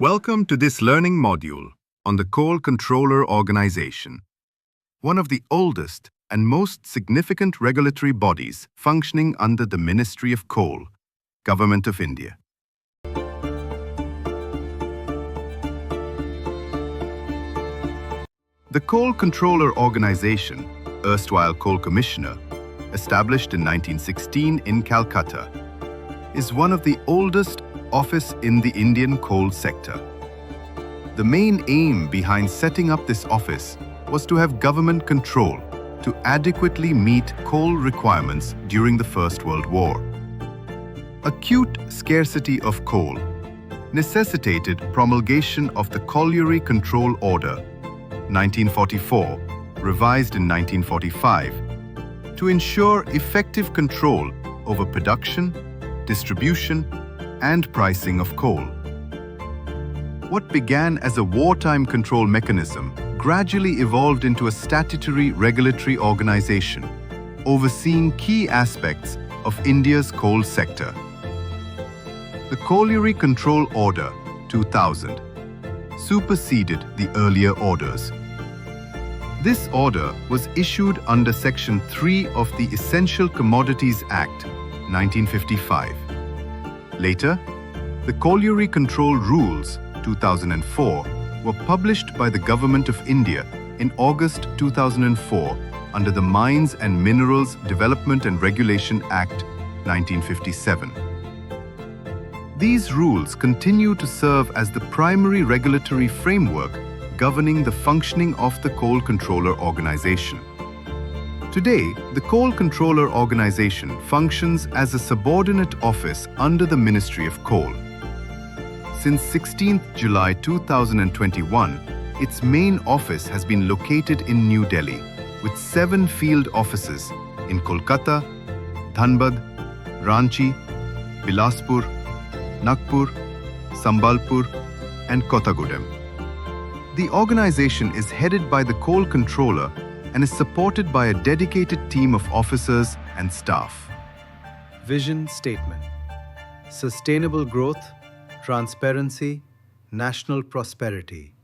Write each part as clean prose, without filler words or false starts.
Welcome to this learning module on the Coal Controller Organization, one of the oldest and most significant regulatory bodies functioning under the Ministry of Coal, Government of India. The Coal Controller Organization, erstwhile Coal Commissioner, established in 1916 in Calcutta, is one of the oldest office in the Indian coal sector. The main aim behind setting up this office was to have government control to adequately meet coal requirements during the First World War. Acute scarcity of coal necessitated promulgation of the Colliery Control Order 1944, revised in 1945, to ensure effective control over production, distribution, and pricing of coal. What began as a wartime control mechanism gradually evolved into a statutory regulatory organization, overseeing key aspects of India's coal sector. The Colliery Control Order 2000 superseded the earlier orders. This order was issued under Section 3 of the Essential Commodities Act 1955. Later, the Colliery Control Rules 2004 were published by the Government of India in August 2004 under the Mines and Minerals Development and Regulation Act 1957. These rules continue to serve as the primary regulatory framework governing the functioning of the Coal Controller Organization. Today, the Coal Controller Organization functions as a subordinate office under the Ministry of Coal. Since 16th July 2021, its main office has been located in New Delhi, with 7 field offices in Kolkata, Dhanbad, Ranchi, Bilaspur, Nagpur, Sambalpur, and Kothagudem. The organization is headed by the Coal Controller and is supported by a dedicated team of officers and staff. Vision statement: sustainable growth, transparency, national prosperity.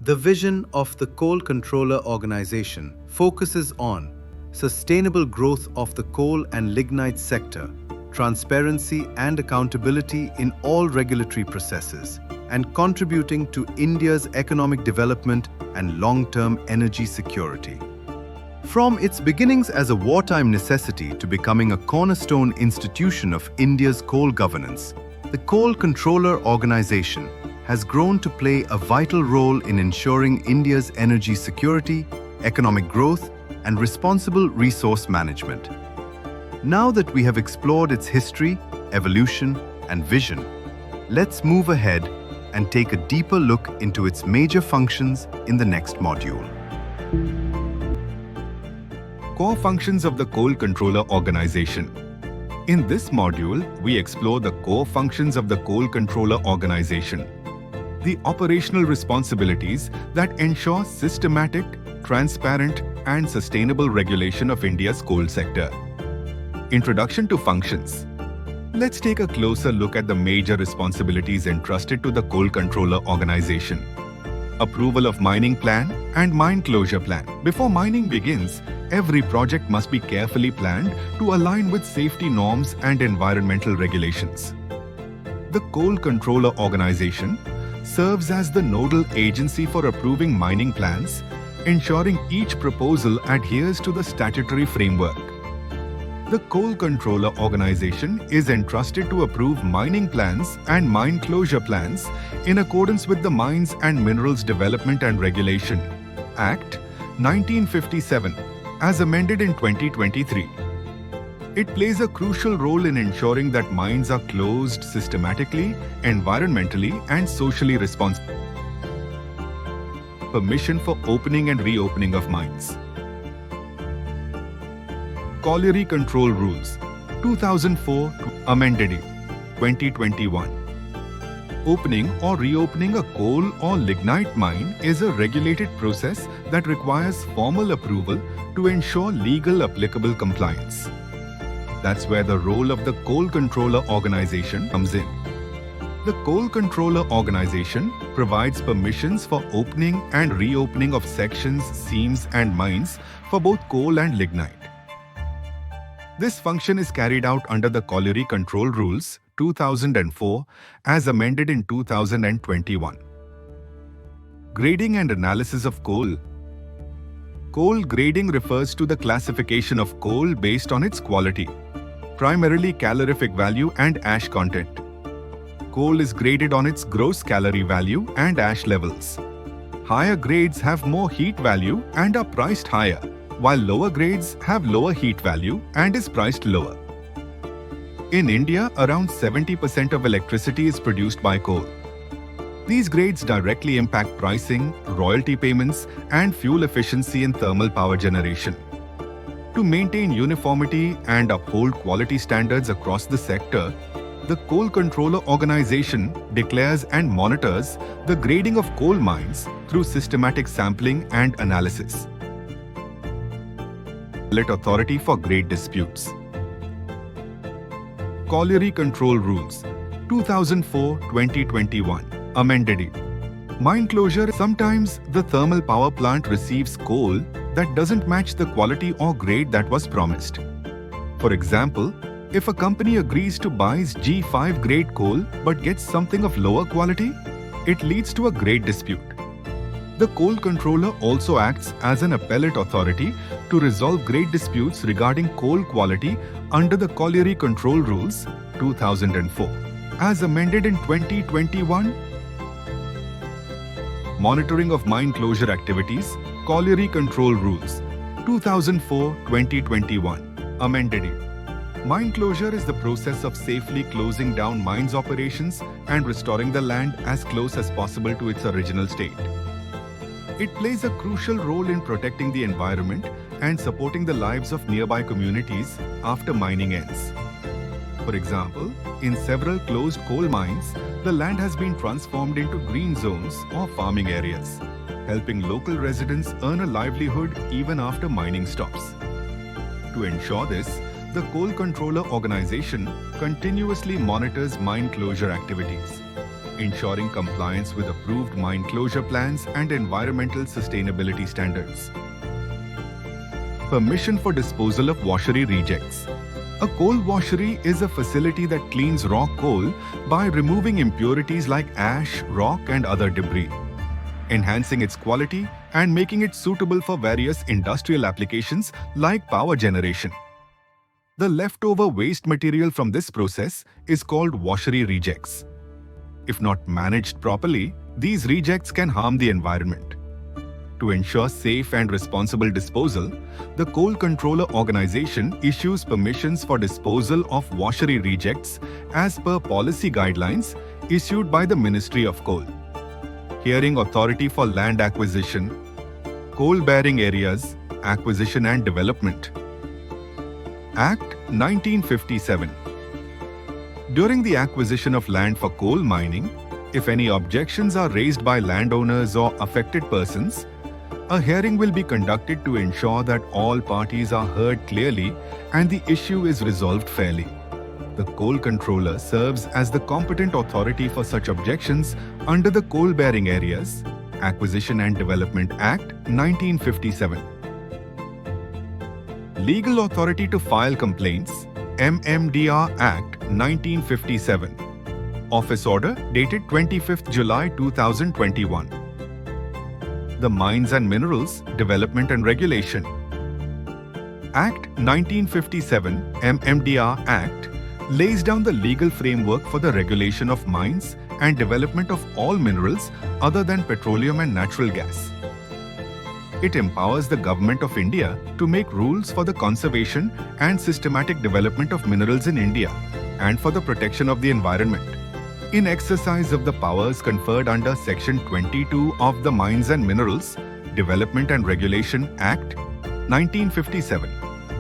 The vision of the Coal Controller Organization focuses on sustainable growth of the coal and lignite sector, transparency and accountability in all regulatory processes, and contributing to India's economic development and long-term energy security. From its beginnings as a wartime necessity to becoming a cornerstone institution of India's coal governance, the Coal Controller Organization has grown to play a vital role in ensuring India's energy security, economic growth, and responsible resource management. Now that we have explored its history, evolution, and vision, let's move ahead and take a deeper look into its major functions in the next module. Core functions of the Coal Controller Organization. In this module, we explore the core functions of the Coal Controller Organization, the operational responsibilities that ensure systematic, transparent, and sustainable regulation of India's coal sector. Introduction to functions. Let's take a closer look at the major responsibilities entrusted to the Coal Controller Organization. Approval of mining plan and mine closure plan. Before mining begins, every project must be carefully planned to align with safety norms and environmental regulations. The Coal Controller Organization serves as the nodal agency for approving mining plans, ensuring each proposal adheres to the statutory framework. The Coal Controller Organization is entrusted to approve mining plans and mine closure plans in accordance with the Mines and Minerals Development and Regulation Act 1957 as amended in 2023. It plays a crucial role in ensuring that mines are closed systematically, environmentally, and socially responsible. Permission for opening and reopening of mines. Colliery Control Rules 2004 amended in 2021. Opening or reopening a coal or lignite mine is a regulated process that requires formal approval to ensure legal applicable compliance. That's where the role of the Coal Controller Organization comes in. The Coal Controller Organization provides permissions for opening and reopening of sections, seams and mines for both coal and lignite. This function is carried out under the Colliery Control Rules 2004 as amended in 2021. Grading and analysis of coal. Coal grading refers to the classification of coal based on its quality, primarily calorific value and ash content. Coal is graded on its gross calorie value and ash levels. Higher grades have more heat value and are priced higher, while lower grades have lower heat value and is priced lower. In India, around 70% of electricity is produced by coal. These grades directly impact pricing, royalty payments, and fuel efficiency in thermal power generation. To maintain uniformity and uphold quality standards across the sector, the Coal Controller Organization declares and monitors the grading of coal mines through systematic sampling and analysis. Appellate Authority for Grade Disputes. Colliery Control Rules 2004-2021 amended it. Mine closure. Sometimes the thermal power plant receives coal that doesn't match the quality or grade that was promised. For example, if a company agrees to buy G5 grade coal but gets something of lower quality, it leads to a grade dispute. The Coal Controller also acts as an appellate authority to resolve grade disputes regarding coal quality under the Colliery Control Rules 2004, as amended in 2021. Monitoring of mine closure activities, Colliery Control Rules 2004-2021, amended it. Mine closure is the process of safely closing down mines operations and restoring the land as close as possible to its original state. It plays a crucial role in protecting the environment and supporting the lives of nearby communities after mining ends. For example, in several closed coal mines, the land has been transformed into green zones or farming areas, helping local residents earn a livelihood even after mining stops. To ensure this, the Coal Controller Organization continuously monitors mine closure activities, ensuring compliance with approved mine closure plans and environmental sustainability standards. Permission for disposal of washery rejects. A coal washery is a facility that cleans raw coal by removing impurities like ash, rock, and other debris, enhancing its quality and making it suitable for various industrial applications like power generation. The leftover waste material from this process is called washery rejects. If not managed properly, these rejects can harm the environment. To ensure safe and responsible disposal, the Coal Controller Organization issues permissions for disposal of washery rejects as per policy guidelines issued by the Ministry of Coal. Hearing Authority for Land Acquisition, Coal-Bearing Areas, Acquisition and Development. Act 1957. During the acquisition of land for coal mining, if any objections are raised by landowners or affected persons, a hearing will be conducted to ensure that all parties are heard clearly and the issue is resolved fairly. The Coal Controller serves as the competent authority for such objections under the Coal-Bearing Areas, Acquisition and Development Act 1957. Legal Authority to File Complaints, MMDR Act 1957. Office Order dated 25th July 2021. The Mines and Minerals Development and Regulation. Act 1957 MMDR Act lays down the legal framework for the regulation of mines and development of all minerals other than petroleum and natural gas. It empowers the Government of India to make rules for the conservation and systematic development of minerals in India and for the protection of the environment. In exercise of the powers conferred under Section 22 of the Mines and Minerals Development and Regulation Act 1957,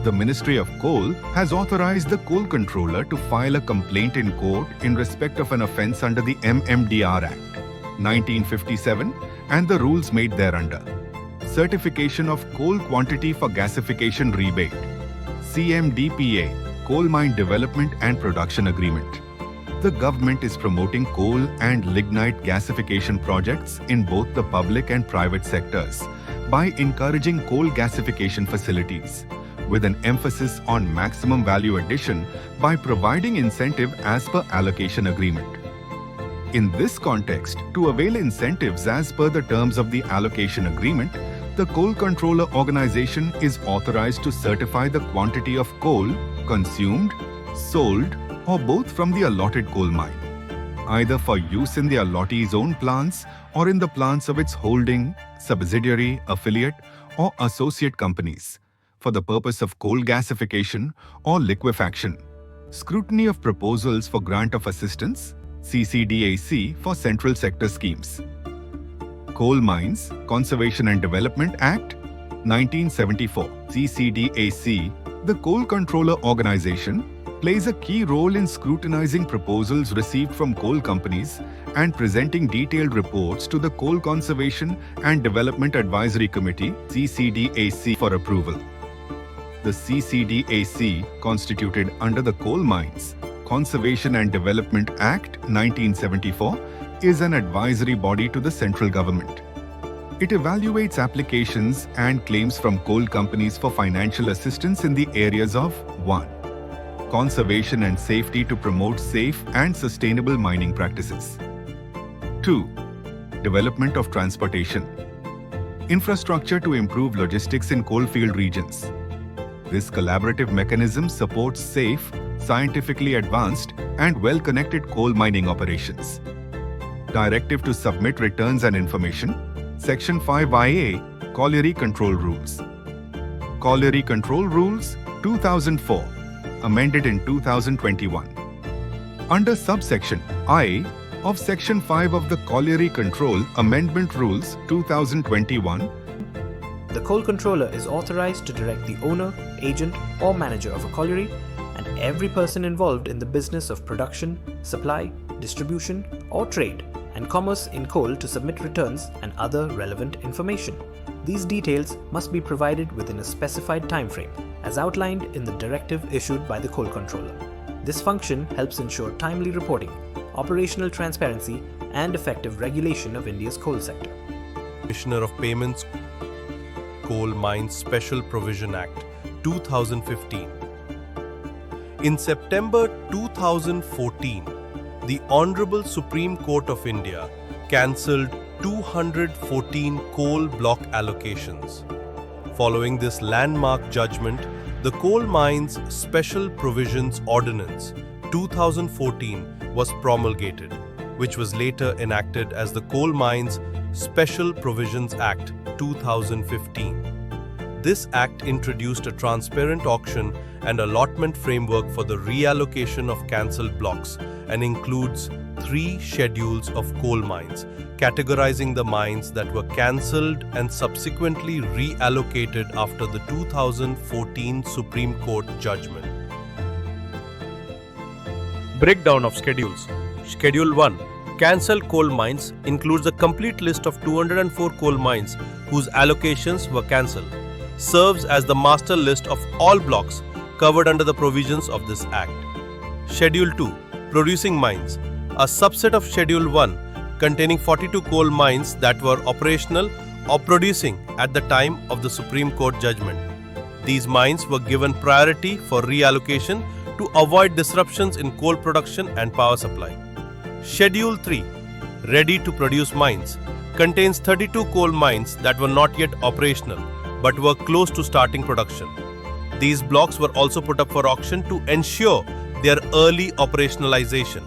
the Ministry of Coal has authorized the Coal Controller to file a complaint in court in respect of an offence under the MMDR Act 1957 and the rules made thereunder. Certification of Coal Quantity for Gasification Rebate, CMDPA, Coal Mine Development and Production Agreement. the government is promoting coal and lignite gasification projects in both the public and private sectors by encouraging coal gasification facilities, with an emphasis on maximum value addition by providing incentive as per allocation agreement. In this context, to avail incentives as per the terms of the allocation agreement, the Coal Controller Organization is authorized to certify the quantity of coal consumed, sold, or both from the allotted coal mine, either for use in the allottee's own plants or in the plants of its holding, subsidiary, affiliate, or associate companies, for the purpose of coal gasification or liquefaction. Scrutiny of proposals for grant of assistance, CCDAC, for central sector schemes. Coal Mines Conservation and Development Act 1974, CCDAC, the Coal Controller Organization, plays a key role in scrutinizing proposals received from coal companies and presenting detailed reports to the Coal Conservation and Development Advisory Committee, CCDAC, for approval. The CCDAC, constituted under the Coal Mines Conservation and Development Act 1974, is an advisory body to the central government. It evaluates applications and claims from coal companies for financial assistance in the areas of 1. Conservation and safety to promote safe and sustainable mining practices. 2. Development of transportation. Infrastructure to improve logistics in coalfield regions. This collaborative mechanism supports safe, scientifically advanced, and well-connected coal mining operations. Directive to submit returns and information. Section 5IA, Colliery Control Rules. Colliery Control Rules 2004, amended in 2021. Under subsection I of Section 5 of the Colliery Control Amendment Rules 2021, the coal controller is authorized to direct the owner, agent, or manager of a colliery and every person involved in the business of production, supply, distribution, or trade and commerce in coal to submit returns and other relevant information. These details must be provided within a specified time frame, as outlined in the directive issued by the coal controller. This function helps ensure timely reporting, operational transparency, and effective regulation of India's coal sector. Commissioner of Payments, Coal Mines Special Provision Act 2015. In September 2014, the Honorable Supreme Court of India cancelled 214 coal block allocations. Following this landmark judgment, the Coal Mines Special Provisions Ordinance 2014 was promulgated, which was later enacted as the Coal Mines Special Provisions Act 2015. This act introduced a transparent auction and allotment framework for the reallocation of cancelled blocks and includes 3 schedules of coal mines, categorizing the mines that were cancelled and subsequently reallocated after the 2014 Supreme Court judgment. Breakdown of schedules. Schedule 1. Cancelled coal mines includes a complete list of 204 coal mines whose allocations were cancelled. Serves as the master list of all blocks covered under the provisions of this Act. Schedule 2. Producing mines. A subset of Schedule 1 containing 42 coal mines that were operational or producing at the time of the Supreme Court judgment. These mines were given priority for reallocation to avoid disruptions in coal production and power supply. Schedule 3. Ready to produce mines contains 32 coal mines that were not yet operational but were close to starting production. These blocks were also put up for auction to ensure their early operationalization.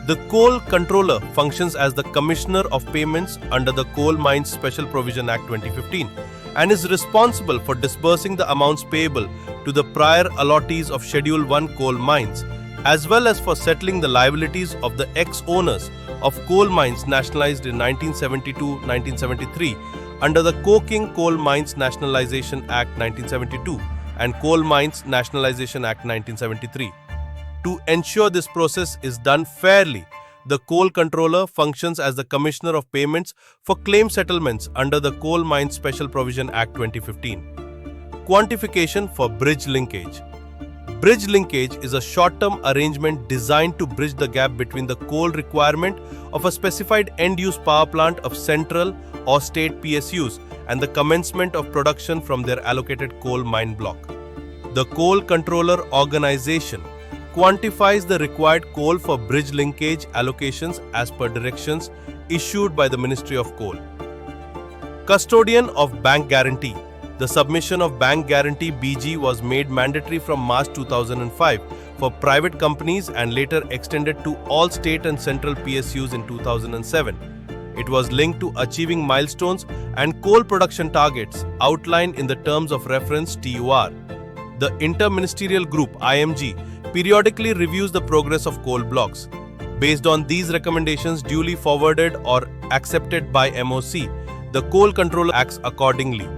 The Coal Controller functions as the Commissioner of Payments under the Coal Mines Special Provision Act 2015 and is responsible for disbursing the amounts payable to the prior allottees of Schedule 1 coal mines, as well as for settling the liabilities of the ex-owners of coal mines nationalized in 1972-1973 under the Coking Coal Mines Nationalization Act 1972 and Coal Mines Nationalization Act 1973. To ensure this process is done fairly, the Coal Controller functions as the Commissioner of Payments for claim settlements under the Coal Mines Special Provision Act 2015. Quantification for bridge linkage. bridge linkage is a short-term arrangement designed to bridge the gap between the coal requirement of a specified end-use power plant of central or state PSUs and the commencement of production from their allocated coal mine block. The Coal Controller Organization quantifies the required coal for bridge linkage allocations as per directions issued by the Ministry of Coal. Custodian of Bank Guarantee. The submission of Bank Guarantee BG was made mandatory from March 2005 for private companies and later extended to all state and central PSUs in 2007. It was linked to achieving milestones and coal production targets outlined in the Terms of Reference TUR. The Interministerial Group IMG periodically reviews the progress of coal blocks. Based on these recommendations duly forwarded or accepted by MOC, the Coal Controller acts accordingly.